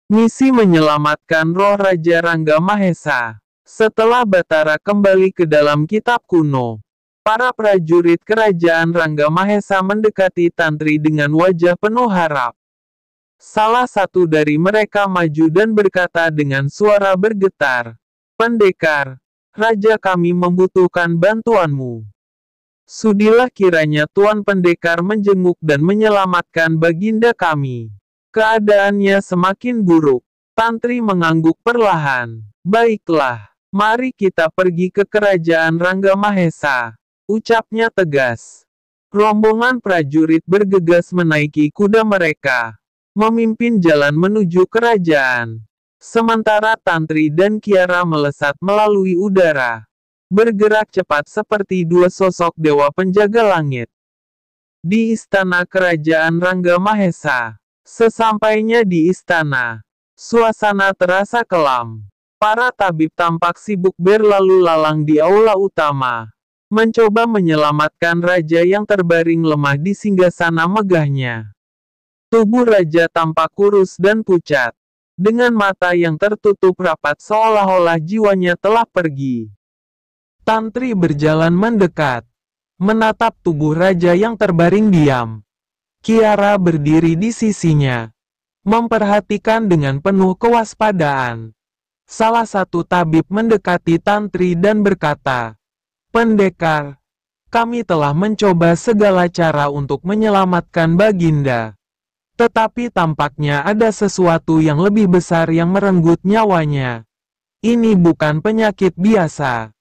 Misi menyelamatkan roh Raja Rangga Mahesa. Setelah Bathara kembali ke dalam kitab kuno, para prajurit kerajaan Rangga Mahesa mendekati Tantri dengan wajah penuh harap. Salah satu dari mereka maju dan berkata dengan suara bergetar, "Pendekar, Raja kami membutuhkan bantuanmu. Sudilah kiranya Tuan Pendekar menjenguk dan menyelamatkan baginda kami. Keadaannya semakin buruk." Tantri mengangguk perlahan. "Baiklah, mari kita pergi ke kerajaan Rangga Mahesa," ucapnya tegas. Rombongan prajurit bergegas menaiki kuda mereka, memimpin jalan menuju kerajaan. Sementara Tantri dan Kiara melesat melalui udara, bergerak cepat seperti dua sosok dewa penjaga langit. Di istana kerajaan Rangga Mahesa. Sesampainya di istana, suasana terasa kelam. Para tabib tampak sibuk berlalu lalang di aula utama, mencoba menyelamatkan raja yang terbaring lemah di singgasana megahnya. Tubuh raja tampak kurus dan pucat, dengan mata yang tertutup rapat seolah-olah jiwanya telah pergi. Tantri berjalan mendekat, menatap tubuh raja yang terbaring diam. Kiara berdiri di sisinya, memperhatikan dengan penuh kewaspadaan. Salah satu tabib mendekati Tantri dan berkata, "Pendekar, kami telah mencoba segala cara untuk menyelamatkan Baginda. Tetapi tampaknya ada sesuatu yang lebih besar yang merenggut nyawanya. Ini bukan penyakit biasa."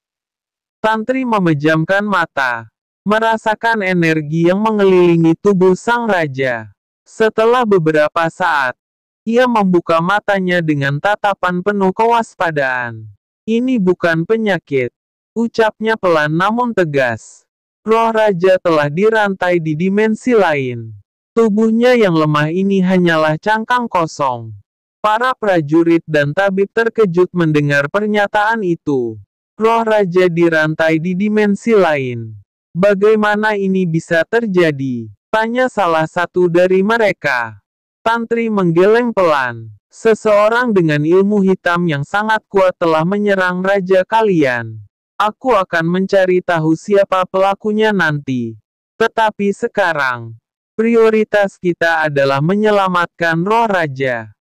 Tantri memejamkan mata, merasakan energi yang mengelilingi tubuh sang raja. Setelah beberapa saat, ia membuka matanya dengan tatapan penuh kewaspadaan. "Ini bukan penyakit," ucapnya pelan namun tegas. "Roh raja telah dirantai di dimensi lain. Tubuhnya yang lemah ini hanyalah cangkang kosong." Para prajurit dan tabib terkejut mendengar pernyataan itu. "Roh raja dirantai di dimensi lain. Bagaimana ini bisa terjadi?" tanya salah satu dari mereka. Tantri menggeleng pelan. "Seseorang dengan ilmu hitam yang sangat kuat telah menyerang raja kalian. Aku akan mencari tahu siapa pelakunya nanti. Tetapi sekarang, prioritas kita adalah menyelamatkan roh raja."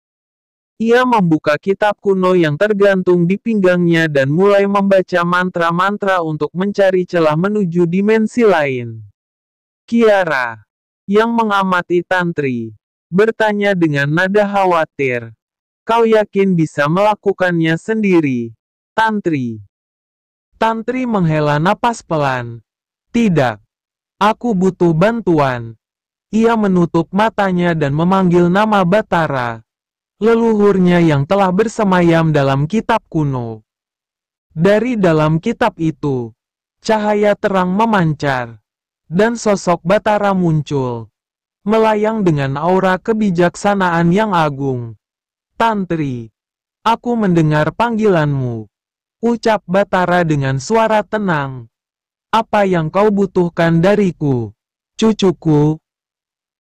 Ia membuka kitab kuno yang tergantung di pinggangnya dan mulai membaca mantra-mantra untuk mencari celah menuju dimensi lain. Kiara, yang mengamati Tantri, bertanya dengan nada khawatir, "Kau yakin bisa melakukannya sendiri, Tantri?" Tantri menghela napas pelan. "Tidak. Aku butuh bantuan." Ia menutup matanya dan memanggil nama Bathara, leluhurnya yang telah bersemayam dalam kitab kuno. Dari dalam kitab itu, cahaya terang memancar, dan sosok Bathara muncul, melayang dengan aura kebijaksanaan yang agung. "Tantri, aku mendengar panggilanmu," ucap Bathara dengan suara tenang. "Apa yang kau butuhkan dariku, cucuku?"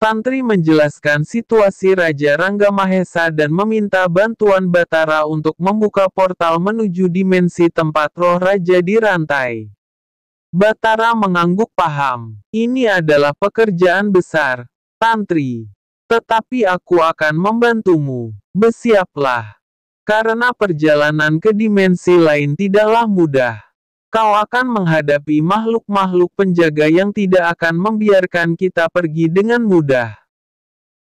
Tantri menjelaskan situasi Raja Rangga Mahesa dan meminta bantuan Bathara untuk membuka portal menuju dimensi tempat roh raja dirantai. Bathara mengangguk paham. "Ini adalah pekerjaan besar, Tantri. Tetapi aku akan membantumu. Bersiaplah. Karena perjalanan ke dimensi lain tidaklah mudah. Kau akan menghadapi makhluk-makhluk penjaga yang tidak akan membiarkan kita pergi dengan mudah."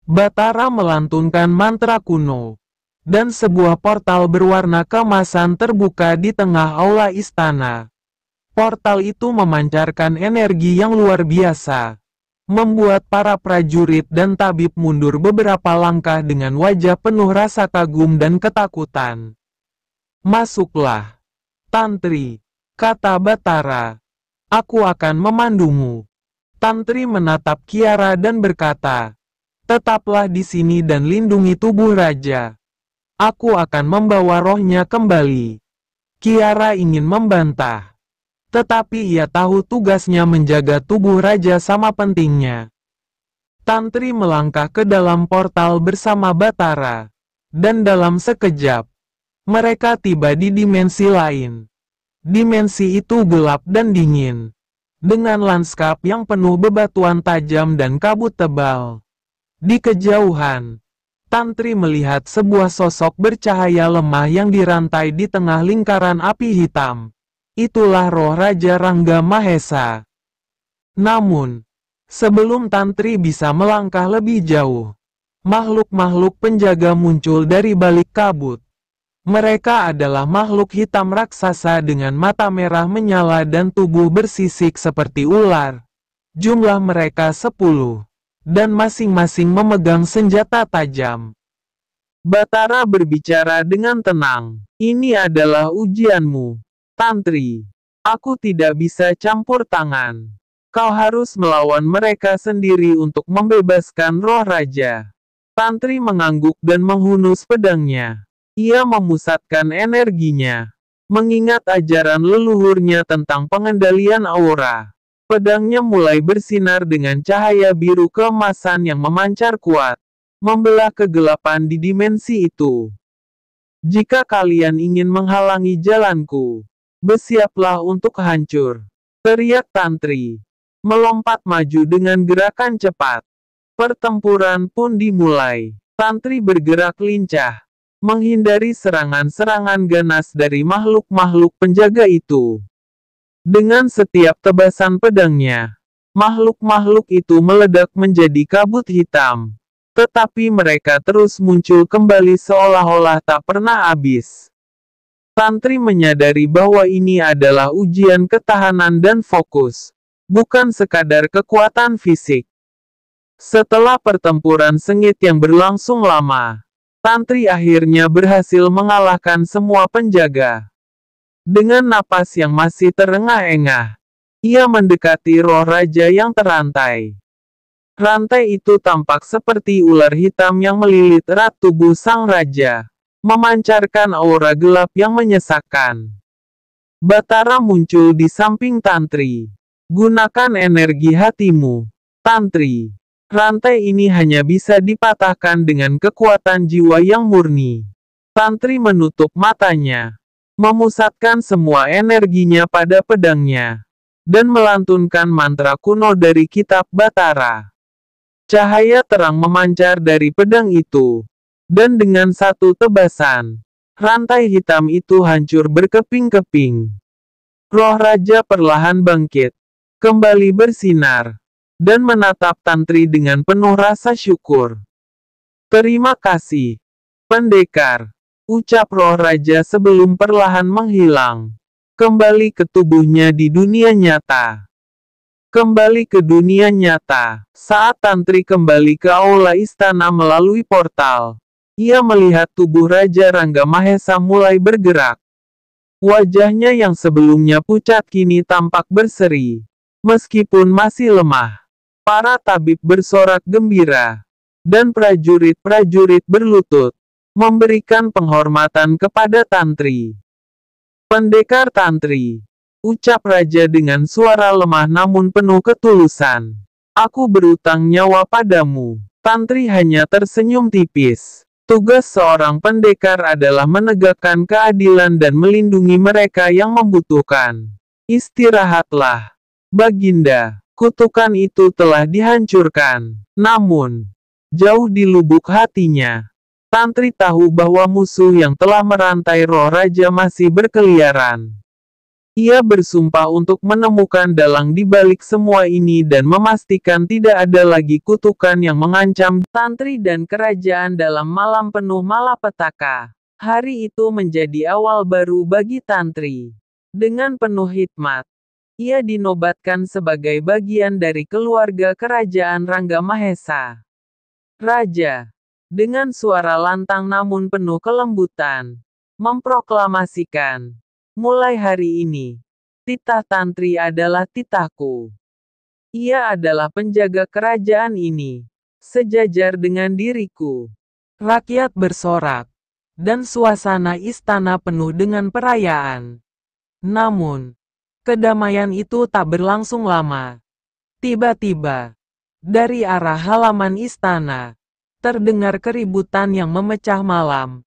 Bathara melantunkan mantra kuno, dan sebuah portal berwarna keemasan terbuka di tengah aula istana. Portal itu memancarkan energi yang luar biasa, membuat para prajurit dan tabib mundur beberapa langkah dengan wajah penuh rasa kagum dan ketakutan. "Masuklah, Tantri," kata Bathara. "Aku akan memandumu." Tantri menatap Kiara dan berkata, "Tetaplah di sini dan lindungi tubuh raja. Aku akan membawa rohnya kembali." Kiara ingin membantah, tetapi ia tahu tugasnya menjaga tubuh raja sama pentingnya. Tantri melangkah ke dalam portal bersama Bathara, Dan dalam sekejap, mereka tiba di dimensi lain. Dimensi itu gelap dan dingin, dengan lanskap yang penuh bebatuan tajam dan kabut tebal. Di kejauhan, Tantri melihat sebuah sosok bercahaya lemah yang dirantai di tengah lingkaran api hitam. Itulah roh Raja Rangga Mahesa. Namun, sebelum Tantri bisa melangkah lebih jauh, makhluk-makhluk penjaga muncul dari balik kabut. Mereka adalah makhluk hitam raksasa dengan mata merah menyala dan tubuh bersisik seperti ular. Jumlah mereka 10, dan masing-masing memegang senjata tajam. Batara berbicara dengan tenang. Ini adalah ujianmu, Tantri. Aku tidak bisa campur tangan. Kau harus melawan mereka sendiri untuk membebaskan roh raja. Tantri mengangguk dan menghunus pedangnya. Ia memusatkan energinya, mengingat ajaran leluhurnya tentang pengendalian aura. Pedangnya mulai bersinar dengan cahaya biru keemasan yang memancar kuat, membelah kegelapan di dimensi itu. Jika kalian ingin menghalangi jalanku, bersiaplah untuk hancur, teriak Tantri. Melompat maju dengan gerakan cepat. Pertempuran pun dimulai. Tantri bergerak lincah, menghindari serangan-serangan ganas dari makhluk-makhluk penjaga itu. Dengan setiap tebasan pedangnya, makhluk-makhluk itu meledak menjadi kabut hitam. Tetapi mereka terus muncul kembali seolah-olah tak pernah habis. Tantri menyadari bahwa ini adalah ujian ketahanan dan fokus, bukan sekadar kekuatan fisik. Setelah pertempuran sengit yang berlangsung lama, Tantri akhirnya berhasil mengalahkan semua penjaga. Dengan napas yang masih terengah-engah, ia mendekati roh raja yang terantai. Rantai itu tampak seperti ular hitam yang melilit erat tubuh sang raja, memancarkan aura gelap yang menyesakkan. Batara muncul di samping Tantri. Gunakan energi hatimu, Tantri. Rantai ini hanya bisa dipatahkan dengan kekuatan jiwa yang murni. Tantri menutup matanya, memusatkan semua energinya pada pedangnya, dan melantunkan mantra kuno dari kitab Batara. Cahaya terang memancar dari pedang itu, dan dengan satu tebasan, rantai hitam itu hancur berkeping-keping. Roh raja perlahan bangkit, kembali bersinar, dan menatap Tantri dengan penuh rasa syukur. Terima kasih, pendekar, ucap roh raja sebelum perlahan menghilang. Kembali ke tubuhnya di dunia nyata. Kembali ke dunia nyata. Saat Tantri kembali ke aula istana melalui portal, ia melihat tubuh Raja Rangga Mahesa mulai bergerak. Wajahnya yang sebelumnya pucat kini tampak berseri. Meskipun masih lemah, para tabib bersorak gembira, dan prajurit-prajurit berlutut, memberikan penghormatan kepada Tantri. Pendekar Tantri, ucap raja dengan suara lemah namun penuh ketulusan. Aku berutang nyawa padamu. Tantri hanya tersenyum tipis. Tugas seorang pendekar adalah menegakkan keadilan dan melindungi mereka yang membutuhkan. Istirahatlah, Baginda. Kutukan itu telah dihancurkan. Namun, jauh di lubuk hatinya, Tantri tahu bahwa musuh yang telah merantai roh raja masih berkeliaran. Ia bersumpah untuk menemukan dalang di balik semua ini dan memastikan tidak ada lagi kutukan yang mengancam Tantri dan kerajaan dalam malam penuh malapetaka. Hari itu menjadi awal baru bagi Tantri. Dengan penuh hikmat, ia dinobatkan sebagai bagian dari keluarga kerajaan Rangga Mahesa. Raja, dengan suara lantang namun penuh kelembutan, memproklamasikan, mulai hari ini, titah Tantri adalah titahku. Ia adalah penjaga kerajaan ini, sejajar dengan diriku. Rakyat bersorak, dan suasana istana penuh dengan perayaan. Namun, kedamaian itu tak berlangsung lama. Tiba-tiba, dari arah halaman istana, Terdengar keributan yang memecah malam.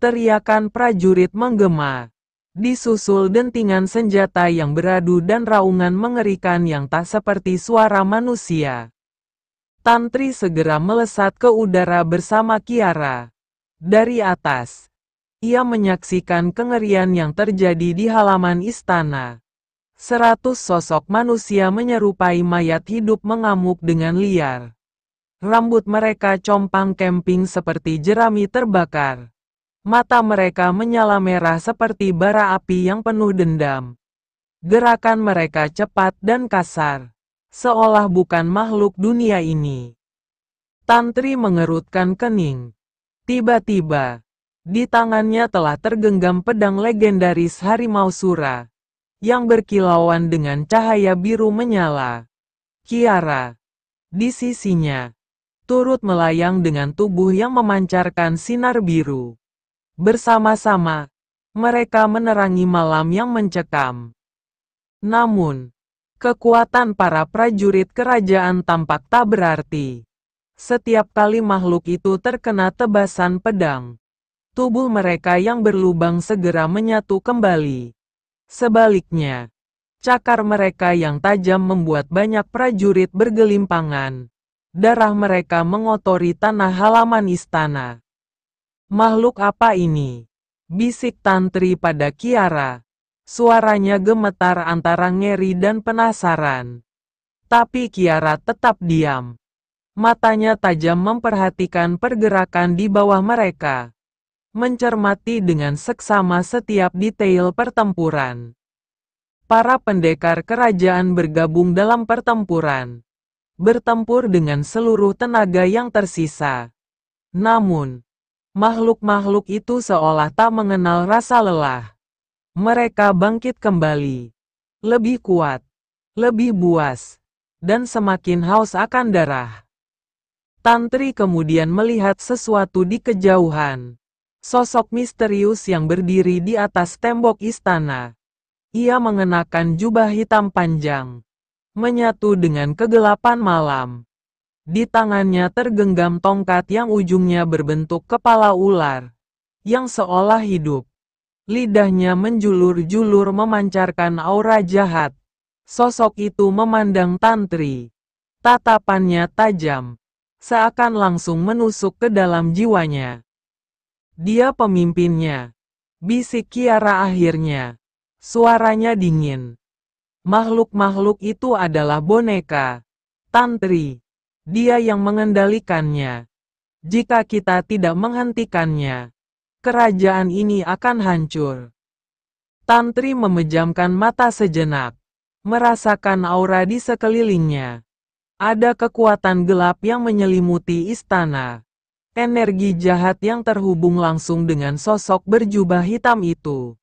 Teriakan prajurit menggema. Disusul dentingan senjata yang beradu dan raungan mengerikan yang tak seperti suara manusia. Tantri segera melesat ke udara bersama Kiara. Dari atas, ia menyaksikan kengerian yang terjadi di halaman istana. 100 sosok manusia menyerupai mayat hidup mengamuk dengan liar. Rambut mereka compang-camping seperti jerami terbakar. Mata mereka menyala merah seperti bara api yang penuh dendam. Gerakan mereka cepat dan kasar, seolah bukan makhluk dunia ini. Tantri mengerutkan kening. Tiba-tiba, di tangannya telah tergenggam pedang legendaris Harimau Sura, yang berkilauan dengan cahaya biru menyala. Kiara, di sisinya, turut melayang dengan tubuh yang memancarkan sinar biru. Bersama-sama, mereka menerangi malam yang mencekam. Namun, kekuatan para prajurit kerajaan tampak tak berarti. Setiap kali makhluk itu terkena tebasan pedang, tubuh mereka yang berlubang segera menyatu kembali. Sebaliknya, cakar mereka yang tajam membuat banyak prajurit bergelimpangan. Darah mereka mengotori tanah halaman istana. Makhluk apa ini? Bisik Tantri pada Kiara. Suaranya gemetar antara ngeri dan penasaran. Tapi Kiara tetap diam. Matanya tajam memperhatikan pergerakan di bawah mereka. Mencermati dengan seksama setiap detail pertempuran. Para pendekar kerajaan bergabung dalam pertempuran. Bertempur dengan seluruh tenaga yang tersisa. Namun, makhluk-makhluk itu seolah tak mengenal rasa lelah. Mereka bangkit kembali. Lebih kuat, lebih buas, dan semakin haus akan darah. Tantri kemudian melihat sesuatu di kejauhan. Sosok misterius yang berdiri di atas tembok istana. Ia mengenakan jubah hitam panjang, menyatu dengan kegelapan malam. Di tangannya tergenggam tongkat yang ujungnya berbentuk kepala ular, yang seolah hidup. Lidahnya menjulur-julur memancarkan aura jahat. Sosok itu memandang Tantri. Tatapannya tajam, seakan langsung menusuk ke dalam jiwanya. Dia pemimpinnya, bisik Kiara akhirnya. Suaranya dingin. Makhluk-makhluk itu adalah boneka. Tantri. Dia yang mengendalikannya. Jika kita tidak menghentikannya, kerajaan ini akan hancur. Tantri memejamkan mata sejenak, merasakan aura di sekelilingnya. Ada kekuatan gelap yang menyelimuti istana. Energi jahat yang terhubung langsung dengan sosok berjubah hitam itu.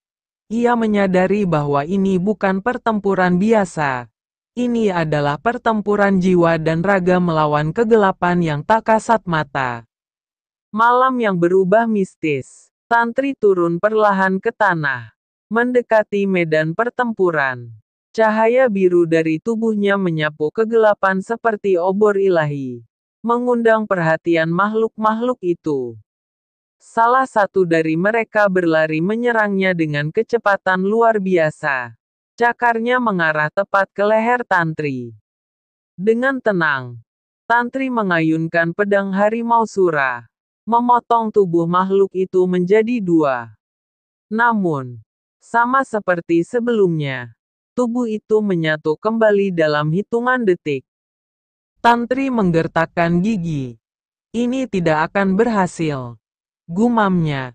Ia menyadari bahwa ini bukan pertempuran biasa. Ini adalah pertempuran jiwa dan raga melawan kegelapan yang tak kasat mata. Malam yang berubah mistis. Tantri turun perlahan ke tanah, mendekati medan pertempuran. Cahaya biru dari tubuhnya menyapu kegelapan seperti obor ilahi, mengundang perhatian makhluk-makhluk itu. Salah satu dari mereka berlari menyerangnya dengan kecepatan luar biasa. Cakarnya mengarah tepat ke leher Tantri. Dengan tenang, Tantri mengayunkan pedang Harimau Sura, memotong tubuh makhluk itu menjadi dua. Namun, sama seperti sebelumnya, tubuh itu menyatu kembali dalam hitungan detik. Tantri menggertakkan gigi. Ini tidak akan berhasil, gumamnya.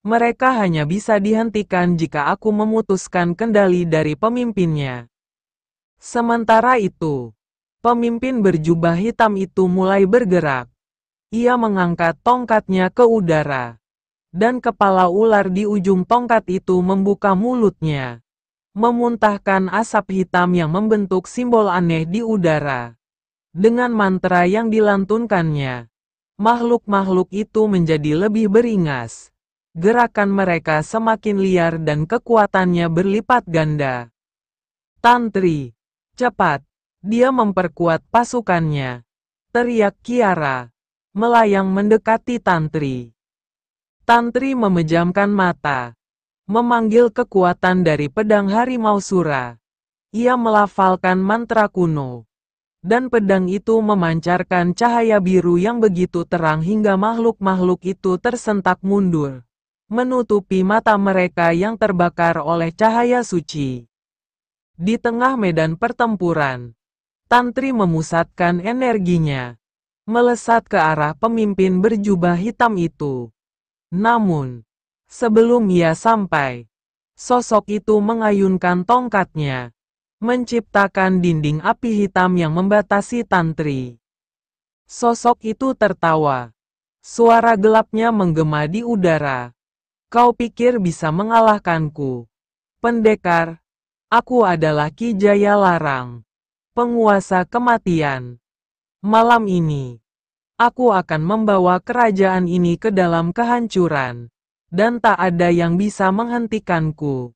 Mereka hanya bisa dihentikan jika aku memutuskan kendali dari pemimpinnya. Sementara itu, pemimpin berjubah hitam itu mulai bergerak. Ia mengangkat tongkatnya ke udara. Dan kepala ular di ujung tongkat itu membuka mulutnya, memuntahkan asap hitam yang membentuk simbol aneh di udara. Dengan mantra yang dilantunkannya, makhluk-makhluk itu menjadi lebih beringas. Gerakan mereka semakin liar dan kekuatannya berlipat ganda. Tantri, cepat, dia memperkuat pasukannya, teriak Kiara. melayang mendekati Tantri. Tantri memejamkan mata, memanggil kekuatan dari pedang harimau Sura. Ia melafalkan mantra kuno, dan pedang itu memancarkan cahaya biru yang begitu terang hingga makhluk-makhluk itu tersentak mundur, menutupi mata mereka yang terbakar oleh cahaya suci. Di tengah medan pertempuran, Tantri memusatkan energinya, melesat ke arah pemimpin berjubah hitam itu. Namun, sebelum ia sampai, sosok itu mengayunkan tongkatnya, menciptakan dinding api hitam yang membatasi Tantri. Sosok itu tertawa. Suara gelapnya menggema di udara. Kau pikir bisa mengalahkanku? Pendekar, aku adalah Ki Jaya Larang, penguasa kematian. Malam ini, aku akan membawa kerajaan ini ke dalam kehancuran, dan tak ada yang bisa menghentikanku.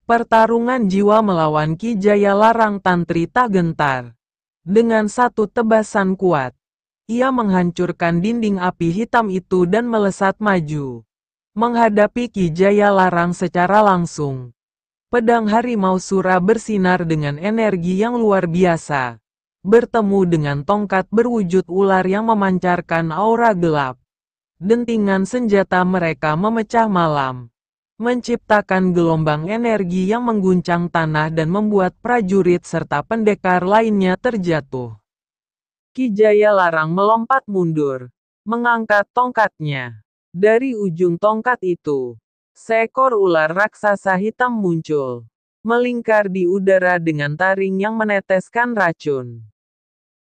Pertarungan jiwa melawan Ki Jaya Larang Tantri tak gentar. Dengan satu tebasan kuat, ia menghancurkan dinding api hitam itu dan melesat maju, menghadapi Ki Jaya Larang secara langsung. Pedang harimau Sura bersinar dengan energi yang luar biasa, bertemu dengan tongkat berwujud ular yang memancarkan aura gelap. Dentingan senjata mereka memecah malam, menciptakan gelombang energi yang mengguncang tanah dan membuat prajurit serta pendekar lainnya terjatuh. Ki Jaya Larang melompat mundur, mengangkat tongkatnya. Dari ujung tongkat itu, seekor ular raksasa hitam muncul, melingkar di udara dengan taring yang meneteskan racun.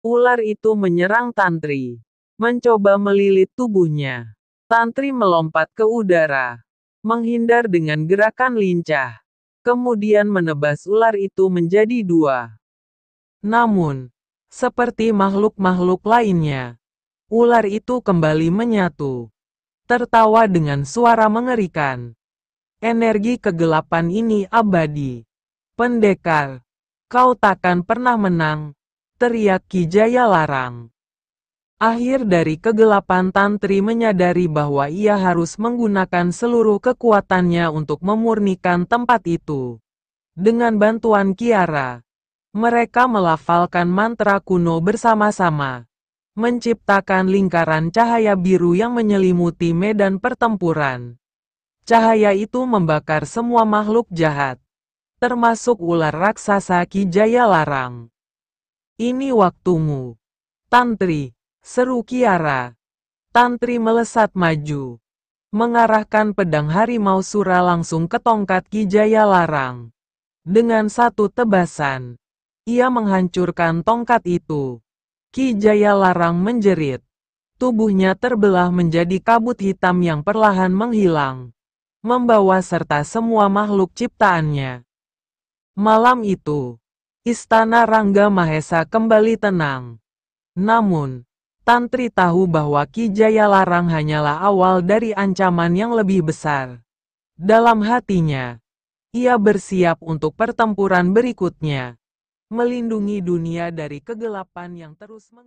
Ular itu menyerang Tantri, mencoba melilit tubuhnya. Tantri melompat ke udara, menghindar dengan gerakan lincah, kemudian menebas ular itu menjadi dua. Namun, seperti makhluk-makhluk lainnya, ular itu kembali menyatu, tertawa dengan suara mengerikan. Energi kegelapan ini abadi. Pendekar, kau takkan pernah menang, teriak Ki Jaya Larang. Akhir dari kegelapan, Tantri menyadari bahwa ia harus menggunakan seluruh kekuatannya untuk memurnikan tempat itu. Dengan bantuan Kiara, mereka melafalkan mantra kuno bersama-sama, menciptakan lingkaran cahaya biru yang menyelimuti medan pertempuran. Cahaya itu membakar semua makhluk jahat, termasuk ular raksasa Ki Jaya Larang. Ini waktumu, Tantri, seru Kiara. Tantri melesat maju, mengarahkan pedang harimau Sura langsung ke tongkat Ki Jaya Larang. Dengan satu tebasan, ia menghancurkan tongkat itu. Ki Jaya Larang menjerit. Tubuhnya terbelah menjadi kabut hitam yang perlahan menghilang, membawa serta semua makhluk ciptaannya. Malam itu, Istana Rangga Mahesa kembali tenang. Namun, Tantri tahu bahwa Ki Jaya Larang hanyalah awal dari ancaman yang lebih besar. Dalam hatinya, ia bersiap untuk pertempuran berikutnya, melindungi dunia dari kegelapan yang terus mengintai.